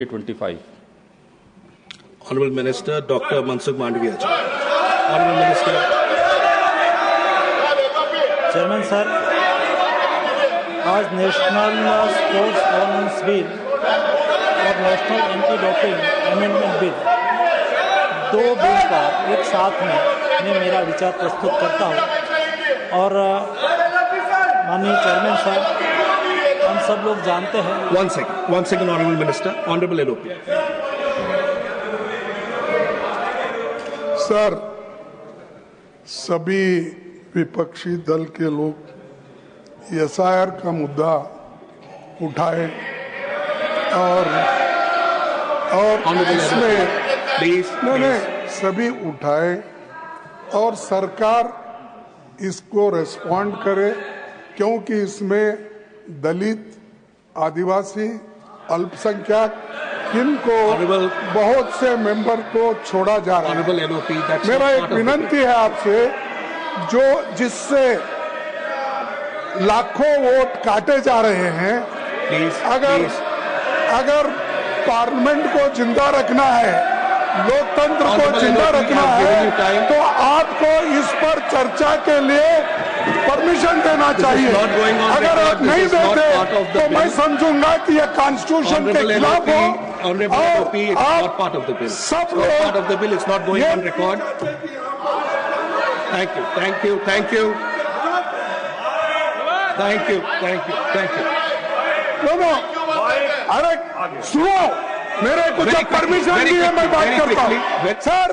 25. Honorable Minister Dr. Mansukh Mandavia. Honorable Minister. Chairman sir, आज national sports governance bill और national anti doping amendment bill, दो bill का एक साथ में मैं मेरा विचार प्रस्तुत करता हूँ। और माननीय चेयरमैन साहब, हम सब लोग जानते हैं। One second, Honorable Minister. Honorable LOP. Sir, सभी विपक्षी दल के लोग एसआईआर का मुद्दा उठाए और इसमें नहीं सभी उठाए और सरकार इसको रेस्पॉन्ड करे, क्योंकि इसमें दलित, आदिवासी, अल्पसंख्यक इनको बहुत से मेंबर को छोड़ा जा रहा है। मेरा एक विनंती है आपसे, जो जिससे लाखों वोट काटे जा रहे हैं, अगर पार्लियामेंट को जिंदा रखना है, लोकतंत्र को जिंदा रखना है, तो आपको इस पर चर्चा के लिए परमिशन देना चाहिए। अगर आप नहीं देते तो मैं समझूंगा कि यह कॉन्स्टिट्यूशन के खिलाफ हो और सब लोग अरे सुनो, मेरे को जब परमिशन दी है मैं बात करता हूँ। सर,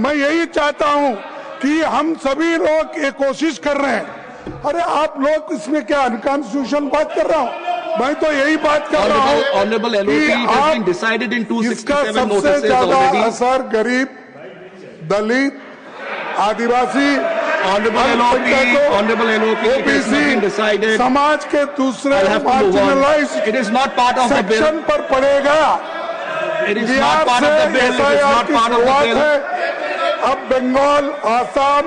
मैं यही चाहता हूँ कि हम सभी लोग ये कोशिश कर रहे हैं। अरे आप लोग इसमें क्या अनकॉन्स्टिट्यूशनल बात कर रहा हूँ, मैं तो यही बात कर रहा हूँ कि इसका सबसे ज्यादा असर गरीब, दलित, आदिवासी, ओबीसी समाज के दूसरे मार्जिनलाइज्ड सेक्शन पर पड़ेगा। बिहार से एसआईआर की शुरुआत है, अब बंगाल, आसाम,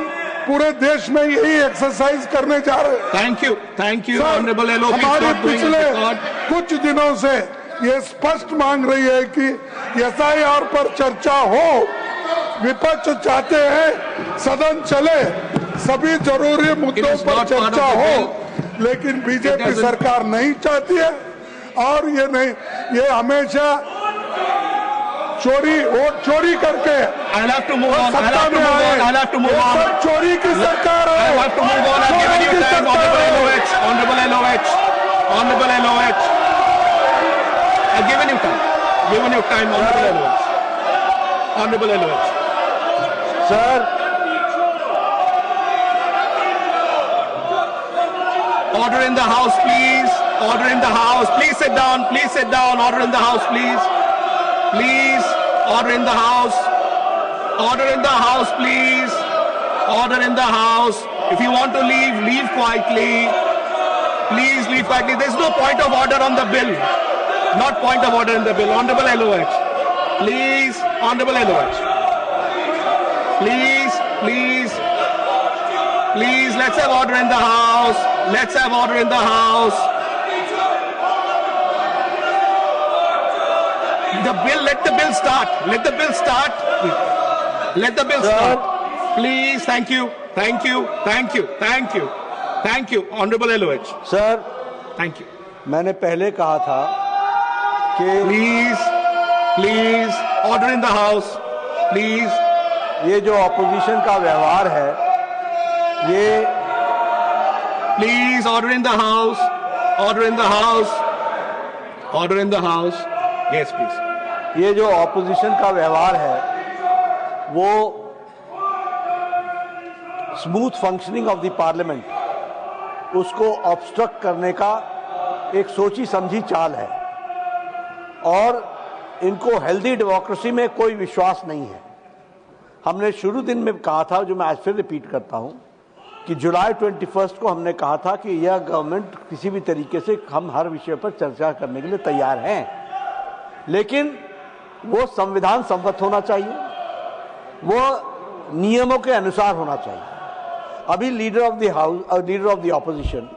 पूरे देश में यही एक्सरसाइज करने जा रहे हैं। Thank you honourable LOP. हमारी पिछले कुछ दिनों से ये स्पष्ट मांग रही है कि एसआईआर पर चर्चा हो। विपक्ष चाहते हैं सदन चले, सभी जरूरी मुद्दों पर चर्चा हो, लेकिन बीजेपी सरकार नहीं चाहती है। और ये नहीं, ये हमेशा वोट चोरी करके सत्ता में आए, सब चोरी की सरकार है। Sir, order in the house, please. Order in the house. Please sit down. Please sit down. Order in the house, please. Please, order in the house. Order in the house, please. Order in the house. If you want to leave, leave quietly. Please leave quietly. There's no point of order on the bill. Not point of order in the bill. Honorable LOH. Please, Honorable LOH. Please, please. Please, let's have order in the house. Let's have order in the house. The bill, let the bill start. Let the bill start. Let the bill start. Please, thank you. Thank you. Thank you. Thank you. Thank you. Honorable LOH. Sir, Thank you. मैंने पहले कहा था कि Please, order in the house. Please. ये जो opposition का व्यवहार है, ये Please, order in the house. Order in the house. Order in the house. Yes, please. ये जो ऑपोजिशन का व्यवहार है, वो smooth functioning of the parliament, उसको ऑब्स्ट्रक्ट करने का एक सोची समझी चाल है। और इनको हेल्दी डेमोक्रेसी में कोई विश्वास नहीं है। हमने शुरू दिन में कहा था, जो मैं आज फिर रिपीट करता हूं, कि जुलाई 21 को हमने कहा था कि यह गवर्नमेंट किसी भी तरीके से, हम हर विषय पर चर्चा करने के लिए तैयार हैं, लेकिन वो संविधान सम्मत होना चाहिए, वो नियमों के अनुसार होना चाहिए। अभी leader of the house, leader of the opposition,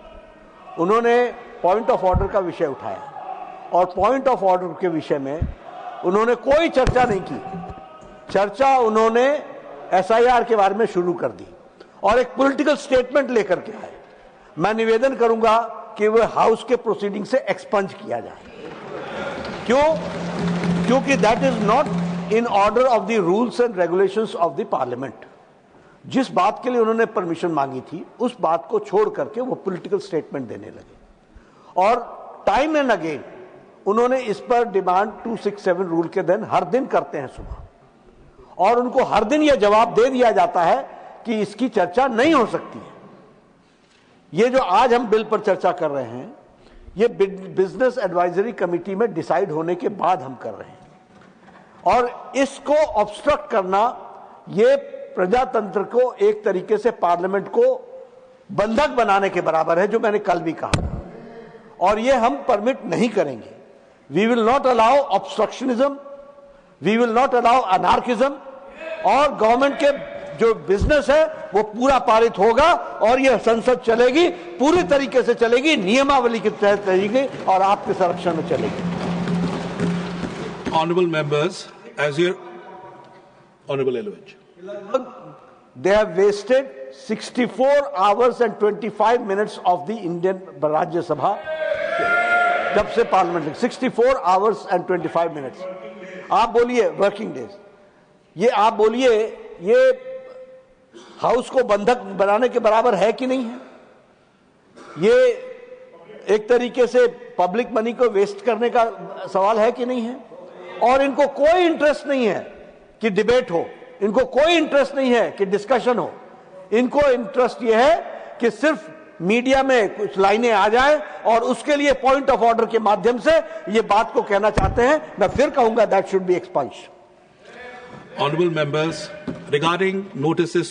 उन्होंने पॉइंट ऑफ ऑर्डर का विषय उठाया और पॉइंट ऑफ ऑर्डर के विषय में उन्होंने कोई चर्चा नहीं की। चर्चा उन्होंने एसआईआर के बारे में शुरू कर दी और एक पॉलिटिकल स्टेटमेंट लेकर के आए। मैं निवेदन करूंगा कि वह हाउस के प्रोसीडिंग से एक्सपंज किया जाए। क्यों? क्योंकि that is not in order of the rules and regulations of the parliament. जिस बात के लिए उन्होंने परमिशन मांगी थी उस बात को छोड़ करके वो पॉलिटिकल स्टेटमेंट देने लगे और टाइम एंड अगेन उन्होंने इस पर डिमांड 267 रूल के दिन हर दिन करते हैं सुबह, और उनको हर दिन यह जवाब दे दिया जाता है कि इसकी चर्चा नहीं हो सकती है। ये जो आज हम बिल पर चर्चा कर रहे हैं ये बिजनेस एडवाइजरी कमेटी में डिसाइड होने के बाद हम कर रहे हैं, और इसको ऑब्स्ट्रक्ट करना ये प्रजातंत्र को एक तरीके से पार्लियामेंट को बंधक बनाने के बराबर है, जो मैंने कल भी कहा, और ये हम परमिट नहीं करेंगे। We will not allow obstructionism, we will not allow anarchism, और गवर्नमेंट के जो बिजनेस है वो पूरा पारित होगा और यह संसद चलेगी, पूरी तरीके से चलेगी, नियमावली के तहत चलेगी और आपके संरक्षण में चलेगी। Honorable members, as your Honorable Elovich. They have wasted 64 hours and 25 minutes of the Indian Rajya Sabha जब से पार्लियामेंट 64 hours and 25 minutes। आप बोलिए वर्किंग डेज, ये आप बोलिए ये हाउस को बंधक बनाने के बराबर है कि नहीं है? ये एक तरीके से पब्लिक मनी को वेस्ट करने का सवाल है कि नहीं है? और इनको कोई इंटरेस्ट नहीं है कि डिबेट हो, इनको कोई इंटरेस्ट नहीं है कि डिस्कशन हो, इनको इंटरेस्ट ये है कि सिर्फ मीडिया में कुछ लाइनें आ जाए और उसके लिए पॉइंट ऑफ ऑर्डर के माध्यम से ये बात को कहना चाहते हैं। मैं फिर कहूंगा that should be expunged. Honorable members, regarding notices